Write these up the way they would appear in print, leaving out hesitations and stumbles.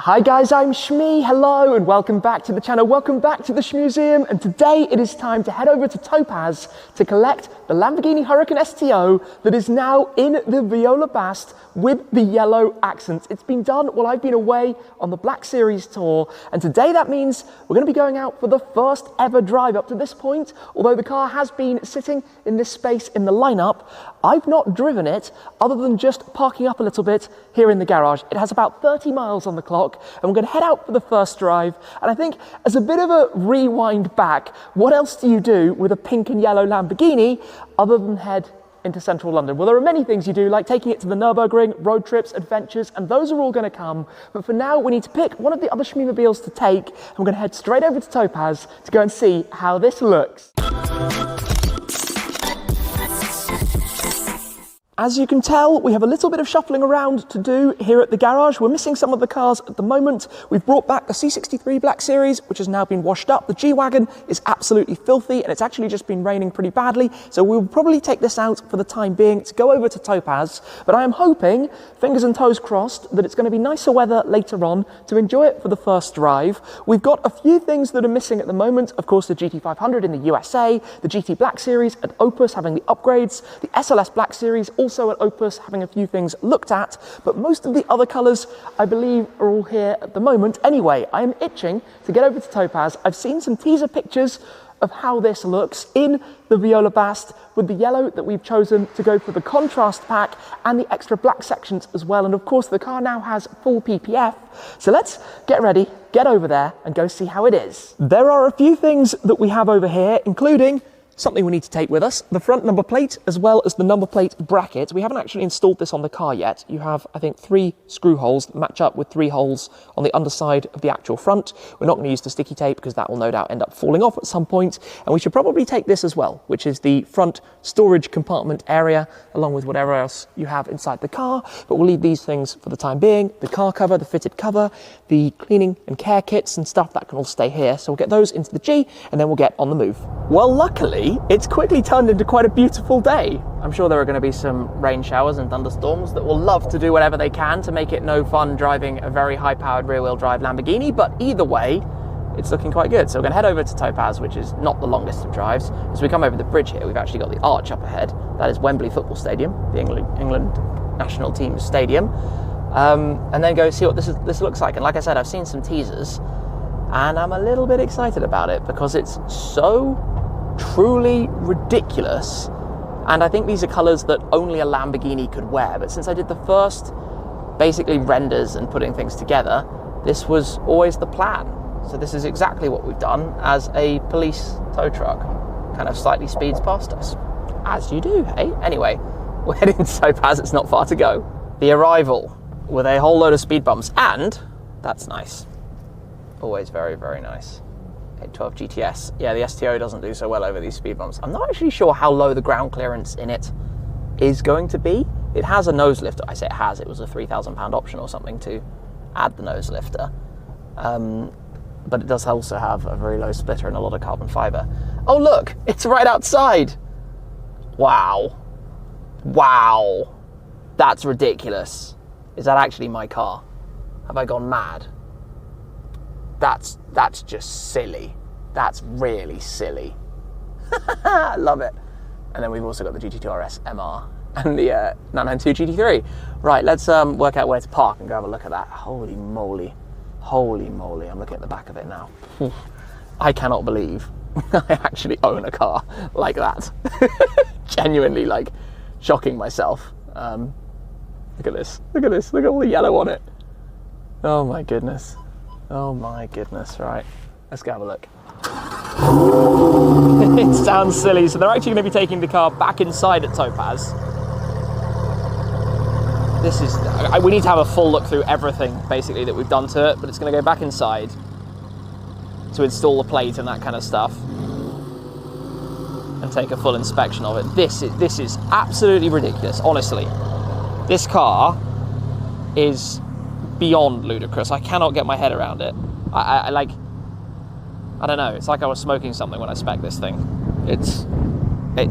Hi guys, I'm Shmee, hello and welcome back to the channel, welcome back to the Shmuseum, and today it is time to head over to Topaz to collect the Lamborghini Huracan STO that is now in the Viola Bast with the yellow accents. It's been done while I've been away on the Black Series tour, and today that means we're going to be going out for the first ever drive. Up to this point, although the car has been sitting in this space in the lineup, I've not driven it other than just parking up a little bit here in the garage. It has about 30 miles on the clock, and we're going to head out for the first drive. And I think as a bit of a rewind back, what else do you do with a pink and yellow Lamborghini other than head into central London? Well, there are many things you do, like taking it to the Nürburgring, road trips, adventures, and those are all going to come. But for now, we need to pick one of the other Shmee-mobiles to take, and we're going to head straight over to Topaz to go and see how this looks. As you can tell, we have a little bit of shuffling around to do here at the garage. We're missing some of the cars at the moment. We've brought back the C63 Black Series, which has now been washed up. The G-Wagon is absolutely filthy, and it's actually just been raining pretty badly. So we'll probably take this out for the time being to go over to Topaz. But I am hoping, fingers and toes crossed, that it's going to be nicer weather later on to enjoy it for the first drive. We've got a few things that are missing at the moment. Of course, the GT500 in the USA, the GT Black Series at Opus having the upgrades, the SLS Black Series also at Opus having a few things looked at, but most of the other colours I believe are all here at the moment. Anyway, I am itching to get over to Topaz. I've seen some teaser pictures of how this looks in the Viola Bast with the yellow that we've chosen to go for the contrast pack and the extra black sections as well. And of course the car now has full PPF. So let's get ready, get over there and go see how it is. There are a few things that we have over here, including something we need to take with us, the front number plate as well as the number plate bracket. We haven't actually installed this on the car yet. You have, I think, 3 screw holes that match up with 3 holes on the underside of the actual front. We're not going to use the sticky tape because that will no doubt end up falling off at some point. And we should probably take this as well, which is the front storage compartment area, along with whatever else you have inside the car. But we'll leave these things for the time being. The car cover, the fitted cover, the cleaning and care kits and stuff, that can all stay here. So we'll get those into the G and then we'll get on the move. Well, luckily, it's quickly turned into quite a beautiful day. I'm sure there are going to be some rain showers and thunderstorms that will love to do whatever they can to make it no fun driving a very high-powered rear-wheel drive Lamborghini, but either way, it's looking quite good. So we're going to head over to Topaz, which is not the longest of drives. As we come over the bridge here, we've actually got the arch up ahead. That is Wembley Football Stadium, the England national team's stadium. And then go see what this looks like. And like I said, I've seen some teasers, and I'm a little bit excited about it because it's so truly ridiculous, and I think these are colours that only a Lamborghini could wear. But since I did the first basically renders and putting things together, this was always the plan. So this is exactly what we've done as a police tow truck kind of slightly speeds past us, as you do, hey? Anyway, we're heading to Topaz, it's not far to go. The arrival with a whole load of speed bumps, and that's nice, always very, very nice. 812 GTS. Yeah, the STO doesn't do so well over these speed bumps. I'm not actually sure how low the ground clearance in it is going to be. It has a nose lifter. I say it has, it was a £3,000 option or something to add the nose lifter. But it does also have a very low splitter and a lot of carbon fiber. Oh look, it's right outside. Wow. Wow. That's ridiculous. Is that actually my car? Have I gone mad? That's just silly. That's really silly. I love it. And then we've also got the GT2 RS MR and the 992 GT3. Right, let's work out where to park and go have a look at that. Holy moly. Holy moly. I'm looking at the back of it now. I cannot believe I actually own a car like that. Genuinely, like, shocking myself. Look at this. Look at this. Look at all the yellow on it. Oh my goodness. Oh my goodness, right. Let's go have a look. It sounds silly. So they're actually going to be taking the car back inside at Topaz. This is, we need to have a full look through everything basically that we've done to it, but it's going to go back inside to install the plate and that kind of stuff and take a full inspection of it. This is absolutely ridiculous, honestly. This car is beyond ludicrous. I cannot get my head around it. I don't know, it's like I was smoking something when I spec'd this thing. It's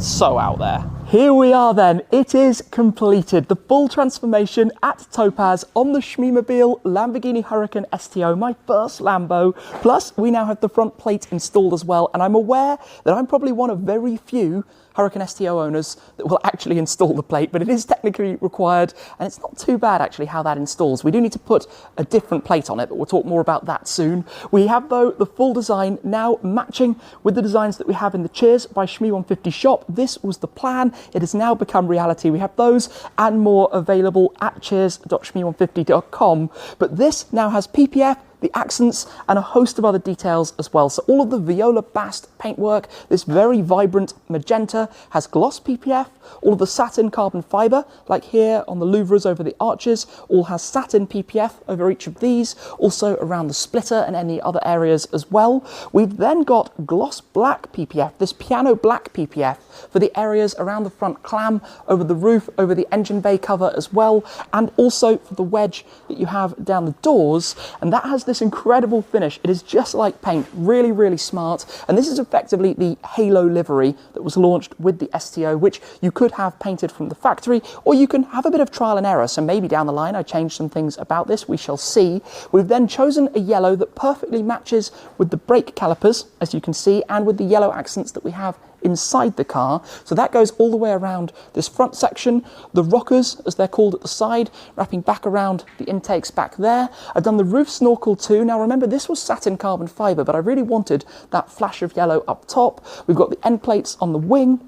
so out there. Here we are then, it is completed. The full transformation at Topaz on the Shmee150 Lamborghini Huracan STO, my first Lambo. Plus, we now have the front plate installed as well, and I'm aware that I'm probably one of very few Huracan STO owners that will actually install the plate, but it is technically required, and it's not too bad actually how that installs. We do need to put a different plate on it, but we'll talk more about that soon. We have though the full design now matching with the designs that we have in the Cheers by Shmee150 shop. This was the plan. It has now become reality. We have those and more available at cheers.shmee150.com, but this now has PPF, the accents, and a host of other details as well. So all of the viola bast paintwork, this very vibrant magenta, has gloss PPF. All of the satin carbon fibre, like here on the louvres over the arches, all has satin PPF over each of these, also around the splitter and any other areas as well. We've then got gloss black PPF, this piano black PPF, for the areas around the front clam, over the roof, over the engine bay cover as well, and also for the wedge that you have down the doors, and that has this incredible finish. It is just like paint, really, really smart, and this is effectively the halo livery that was launched with the STO, which you could have painted from the factory, or you can have a bit of trial and error, so maybe down the line I change some things about this, we shall see. We've then chosen a yellow that perfectly matches with the brake calipers, as you can see, and with the yellow accents that we have inside the car. So that goes all the way around this front section, the rockers as they're called at the side, wrapping back around the intakes back there. I've done the roof snorkel too. Now remember, this was satin carbon fibre, but I really wanted that flash of yellow up top. We've got the end plates on the wing,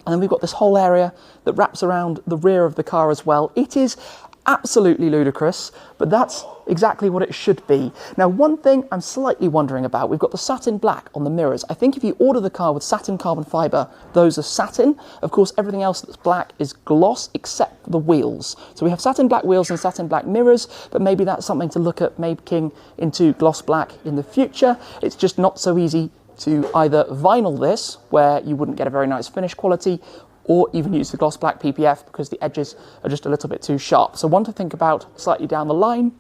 and then we've got this whole area that wraps around the rear of the car as well. It is absolutely ludicrous, but that's exactly what it should be. Now, one thing I'm slightly wondering about, we've got the satin black on the mirrors. I think if you order the car with satin carbon fibre, those are satin. Of course, everything else that's black is gloss, except for the wheels. So we have satin black wheels and satin black mirrors, but maybe that's something to look at making into gloss black in the future. It's just not so easy to either vinyl this, where you wouldn't get a very nice finish quality, or even use the gloss black PPF because the edges are just a little bit too sharp. So one to think about slightly down the line.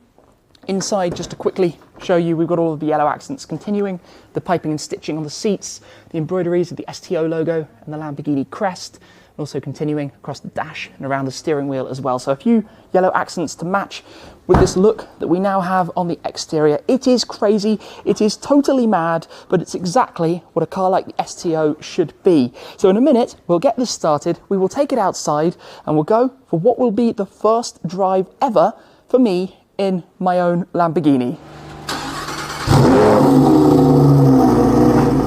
Inside, just to quickly show you, we've got all of the yellow accents continuing, the piping and stitching on the seats, the embroideries of the STO logo and the Lamborghini crest, and also continuing across the dash and around the steering wheel as well. So a few yellow accents to match with this look that we now have on the exterior. It is crazy, it is totally mad, but it's exactly what a car like the STO should be. So in a minute, we'll get this started, we will take it outside, and we'll go for what will be the first drive ever for me in my own Lamborghini.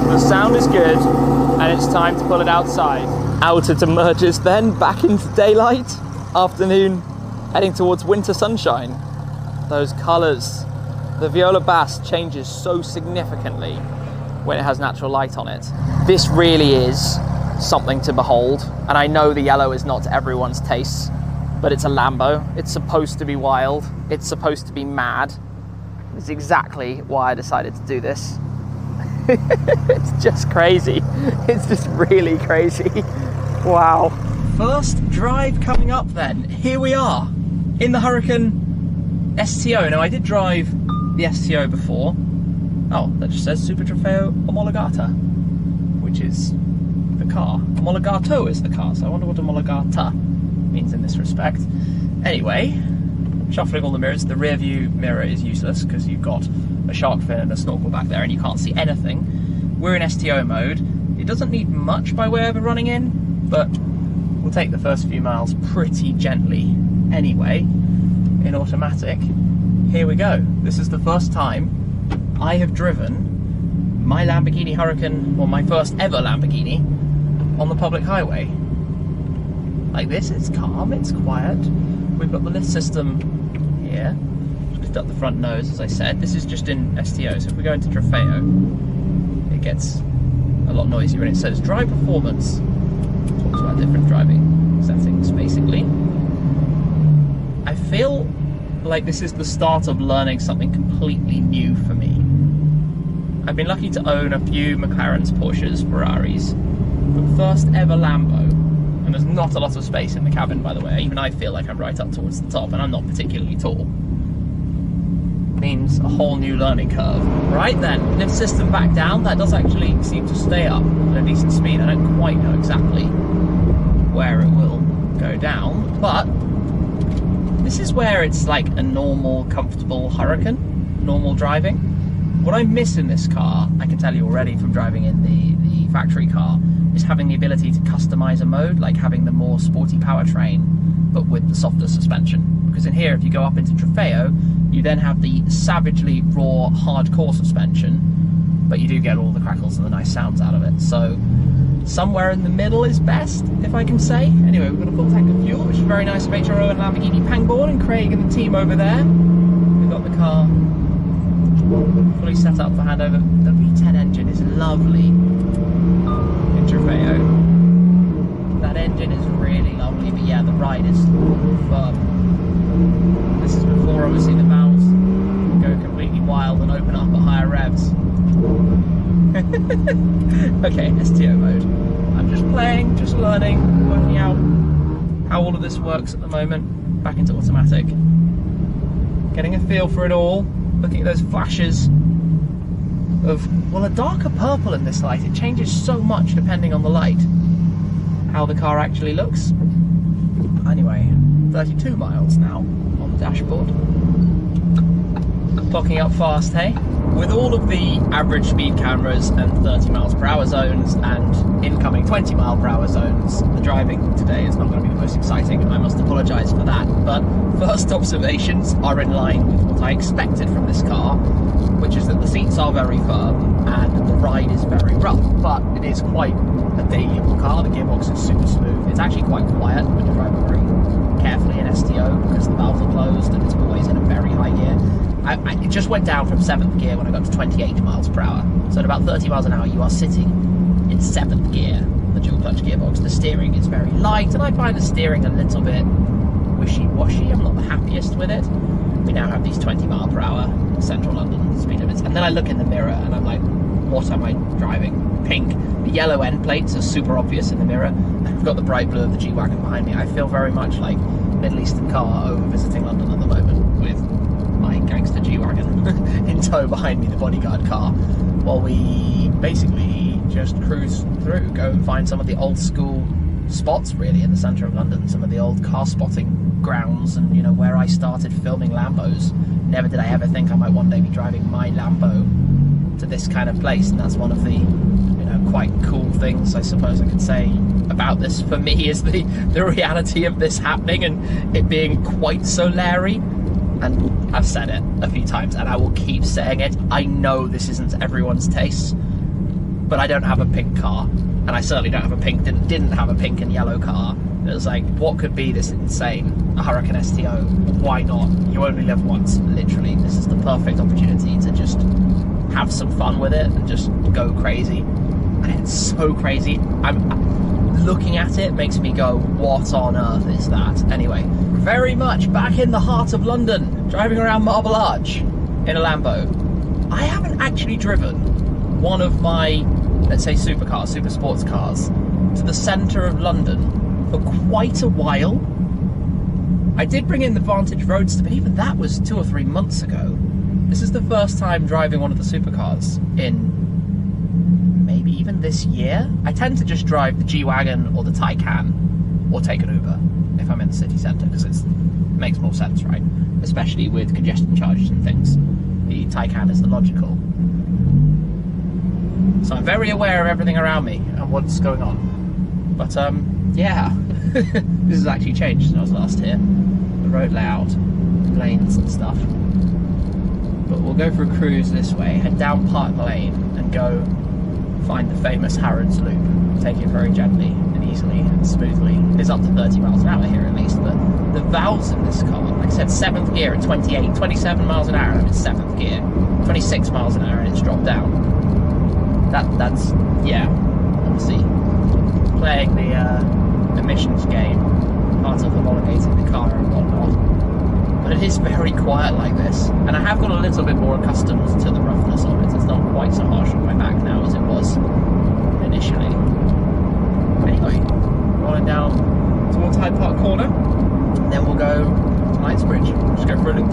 The sound is good, and it's time to pull it outside. Out it emerges then, back into daylight, afternoon, heading towards winter sunshine. Those colours, the viola bass changes so significantly when it has natural light on it. This really is something to behold, and I know the yellow is not to everyone's taste, but it's a Lambo, it's supposed to be wild, it's supposed to be mad. It's exactly why I decided to do this. It's just crazy. It's just really crazy. Wow. First drive coming up then. Here we are in the Huracan STO. Now I did drive the STO before. Oh, that just says Super Trofeo Omologata, which is the car. Omologato is the car, so I wonder what Omologata means in this respect. Anyway, shuffling all the mirrors. The rear view mirror is useless because you've got a shark fin and a snorkel back there and you can't see anything. We're in STO mode. It doesn't need much by way of a running in, but we'll take the first few miles pretty gently anyway in automatic. Here we go. This is the first time I have driven my Lamborghini Huracan, or my first ever Lamborghini, on the public highway. Like this, it's calm, it's quiet. We've got the lift system here. Lift up the front nose, as I said. This is just in STO, so if we go into Trofeo, it gets a lot noisier, and it says drive performance. Talks about different driving settings, basically. I feel like this is the start of learning something completely new for me. I've been lucky to own a few McLarens, Porsches, Ferraris, but first ever Lambo. And there's not a lot of space in the cabin, by the way. Even I feel like I'm right up towards the top, and I'm not particularly tall. Means a whole new learning curve. Right then, lift system back down. That does actually seem to stay up at a decent speed. I don't quite know exactly where it will go down, but this is where it's like a normal, comfortable Huracan, normal driving. What I miss in this car, I can tell you already from driving in the factory car, is having the ability to customize a mode, like having the more sporty powertrain, but with the softer suspension. Because in here, if you go up into Trofeo, you then have the savagely raw, hardcore suspension, but you do get all the crackles and the nice sounds out of it. So somewhere in the middle is best, if I can say. Anyway, we've got a full tank of fuel, which is very nice of HRO and Lamborghini Pangborn and Craig and the team over there. We've got the car fully set up for handover. The V10 engine is lovely in Trofeo. That engine is really lovely, but yeah, the ride is firm. This is before, obviously, the valves go completely wild and open up at higher revs. Okay, STO mode. I'm just playing, just learning, working out how all of this works at the moment. Back into automatic. Getting a feel for it all. Looking at those flashes of, well, a darker purple in this light. It changes so much depending on the light, how the car actually looks. Anyway, 32 miles now on the dashboard. Clocking up fast, hey? With all of the average speed cameras and 30 miles per hour zones and incoming 20 mile per hour zones, the driving today is not going to be the most exciting. I must apologise for that. But first observations are in line with what I expected from this car, which is that the seats are very firm and the ride is very rough. But it is quite a daleable car. The gearbox is super smooth. It's actually quite quiet when you're driving very carefully in STO because the valves are closed and it's always in a very high gear. It just went down from 7th gear when I got to 28 miles per hour. So at about 30 miles an hour, you are sitting in 7th gear, the dual clutch gearbox. The steering is very light, and I find the steering a little bit wishy-washy. I'm not the happiest with it. We now have these 20 mile per hour central London speed limits. And then I look in the mirror and I'm like, what am I driving? Pink. The yellow end plates are super obvious in the mirror. I've got the bright blue of the G-Wagon behind me. I feel very much like Middle Eastern car over visiting London at the moment with my gangster G-Wagon in tow behind me, the bodyguard car, while we basically just cruise through, go and find some of the old school spots really in the centre of London, some of the old car spotting grounds, and you know, where I started filming Lambos. Never did I ever think I might one day be driving my Lambo to this kind of place, and that's one of the, you know, quite cool things I suppose I could say about this for me, is the reality of this happening and it being quite so Larry. And I've said it a few times and I will keep saying it. I know this isn't everyone's taste, but I don't have a pink car, and I certainly don't have a pink, didn't have a pink and yellow car. It was like, what could be this insane? A Huracan STO, why not? You only live once, literally. This is the perfect opportunity to just have some fun with it and just go crazy. And it's so crazy. I'm looking at it makes me go, what on earth is that? Anyway, very much back in the heart of London, driving around Marble Arch in a Lambo. I haven't actually driven one of my, let's say, supercars, super sports cars, to the centre of London for quite a while. I did bring in the Vantage Roadster, but even that was 2 or 3 months ago. This is the first time driving one of the supercars in maybe even this year. I tend to just drive the G-Wagon or the Taycan, or take an Uber if I'm in the city centre, because it makes more sense, right? Especially with congestion charges and things. The Taycan is the logical. So I'm very aware of everything around me and what's going on. But yeah, this has actually changed since I was last here. The road layout, lanes and stuff. But we'll go for a cruise this way, head down Park Lane and go find the famous Harrods Loop. Take it very gently and easily and smoothly. It's up to 30 miles an hour here at least, but the valves in this car, like I said, 7th gear at 28, 27 miles an hour, and it's 7th gear, 26 miles an hour and it's dropped down. That's, yeah, obviously playing the emissions game, part of homologating the car and whatnot. But it is very quiet like this, and I have got a little bit more accustomed to the roughness of it. It's not quite so harsh on my back now as it was initially. Anyway, rolling down towards Hyde Park Corner, and then we'll go to Knightsbridge. Just go for a loop.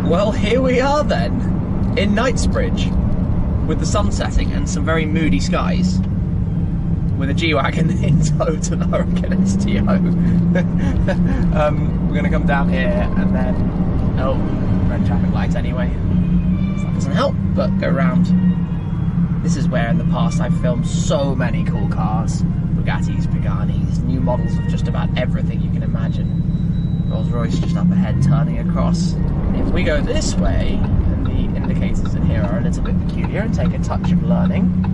Well, here we are then, in Knightsbridge, with the sun setting and some very moody skies. with a G-Wagon in tow to the Huracan STO. We're going to come down here and then, oh, red traffic lights anyway, so that doesn't help, but go around. This is where in the past I've filmed so many cool cars, Bugattis, Paganis, new models of just about everything you can imagine. Rolls Royce just up ahead turning across. If we go this way, and the indicators in here are a little bit peculiar and take a touch of learning.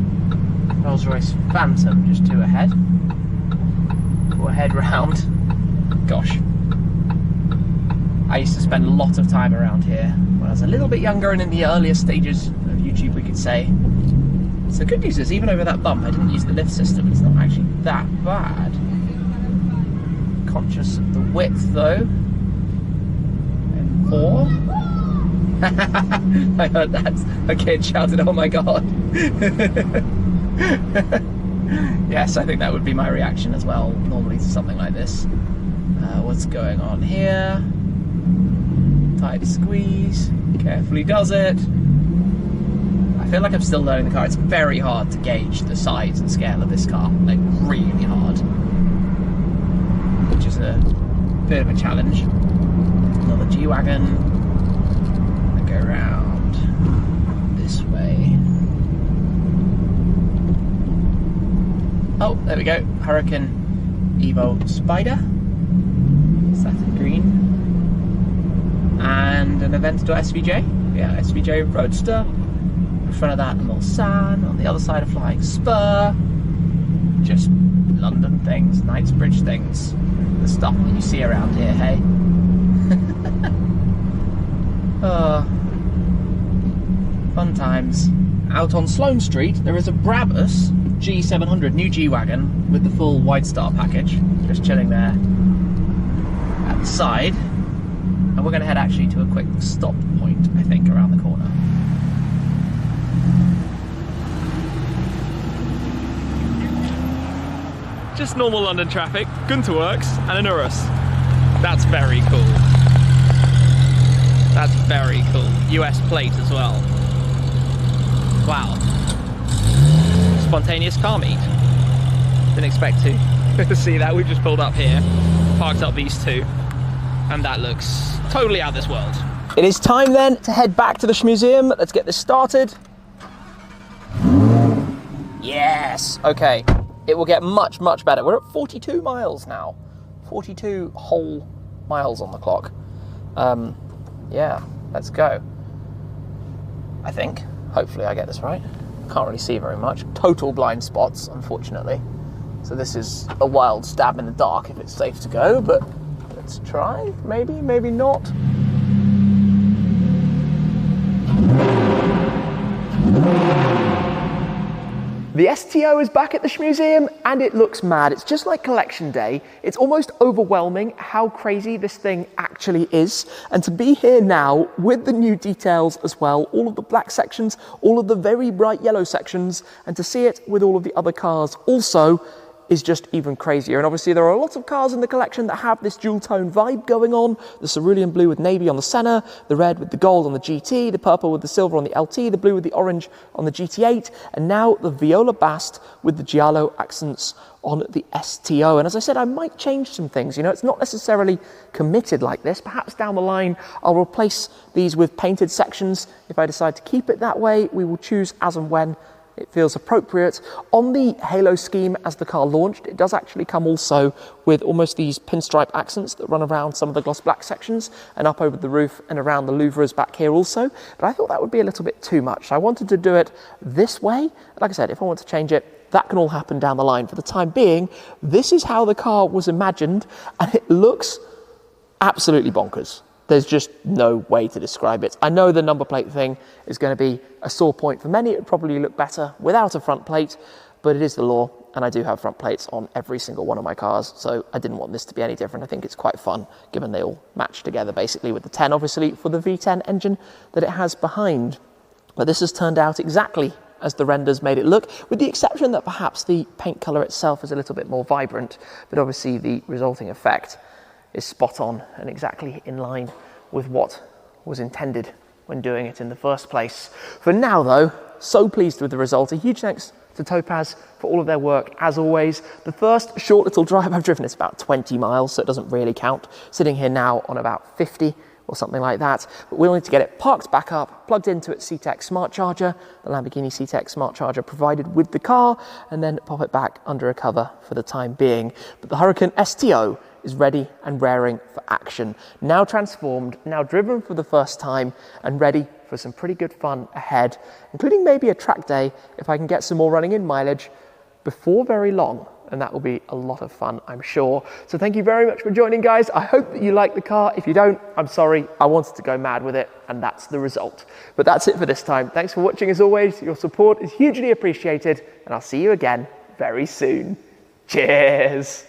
Rolls Royce Phantom just 2 ahead. We'll head round. Gosh. I used to spend a lot of time around here when I was a little bit younger and in the earlier stages of YouTube, we could say. So the good news is, even over that bump, I didn't use the lift system. It's not actually that bad. Conscious of the width though. And 4. I heard that. A kid shouted, "Oh my god." Yes, I think that would be my reaction as well, normally to something like this. What's going on here? Tight squeeze. Carefully does it. I feel like I'm still learning the car. It's very hard to gauge the size and scale of this car. Like, really hard. Which is a bit of a challenge. Another G-Wagon. I go around this way. Oh, there we go. Huracan Evo Spider. Satin green. And an Aventador SVJ. Yeah, SVJ Roadster. In front of that, a Mulsanne. On the other side, a Flying Spur. Just London things, Knightsbridge things. The stuff that you see around here, hey? Oh, fun times. Out on Sloane Street, there is a Brabus G700 new G-Wagon with the full Widestar package, just chilling there at the side. And we're going to head actually to a quick stop point, I think, around the corner. Just normal London traffic, Gunter Works and an Urus. That's very cool. That's very cool. US plate as well. Wow. Spontaneous car meet. Didn't expect to see that. We've just pulled up here, parked up these two, and that looks totally out of this world. It is time then to head back to the Shmee-museum. Let's get this started. Yes, okay. It will get much, much better. We're at 42 miles now. 42 whole miles on the clock. Yeah, let's go. I think. Hopefully I get this right. Can't really see very much. Total blind spots, unfortunately. So this is a wild stab in the dark if it's safe to go, but let's try. Maybe, maybe not. The STO is back at the Shmee-museum and it looks mad. It's just like collection day. It's almost overwhelming how crazy this thing actually is. And to be here now with the new details as well, all of the black sections, all of the very bright yellow sections, and to see it with all of the other cars also is just even crazier. And obviously there are lots of cars in the collection that have this dual tone vibe going on. The cerulean blue with navy on the Senna, the red with the gold on the GT, the purple with the silver on the LT, the blue with the orange on the GT8, and now the viola bast with the giallo accents on the STO. And as I said, I might change some things. You know, it's not necessarily committed like this. Perhaps down the line, I'll replace these with painted sections. If I decide to keep it that way, we will choose as and when it feels appropriate. On the halo scheme as the car launched, it does actually come also with almost these pinstripe accents that run around some of the gloss black sections and up over the roof and around the louvres back here also. But I thought that would be a little bit too much. So I wanted to do it this way. Like I said, if I want to change it, that can all happen down the line. For the time being, this is how the car was imagined, and it looks absolutely bonkers. There's just no way to describe it. I know the number plate thing is going to be a sore point for many. It would probably look better without a front plate, but it is the law, and I do have front plates on every single one of my cars, so I didn't want this to be any different. I think it's quite fun, given they all match together basically with the 10, obviously, for the V10 engine that it has behind. But this has turned out exactly as the renders made it look, with the exception that perhaps the paint colour itself is a little bit more vibrant, but obviously the resulting effect is spot on and exactly in line with what was intended when doing it in the first place. For now though, so pleased with the result. A huge thanks to Topaz for all of their work, as always. The first short little drive I've driven is about 20 miles, so it doesn't really count. Sitting here now on about 50 or something like that. But we'll need to get it parked back up, plugged into its C-Tech smart charger, the Lamborghini C-Tech smart charger provided with the car, and then pop it back under a cover for the time being. But the Huracan STO is ready and raring for action. Now transformed, now driven for the first time, and ready for some pretty good fun ahead, including maybe a track day if I can get some more running in mileage before very long. And that will be a lot of fun, I'm sure. So thank you very much for joining, guys. I hope that you like the car. If you don't, I'm sorry. I wanted to go mad with it, and that's the result. But that's it for this time. Thanks for watching as always. Your support is hugely appreciated, and I'll see you again very soon. Cheers.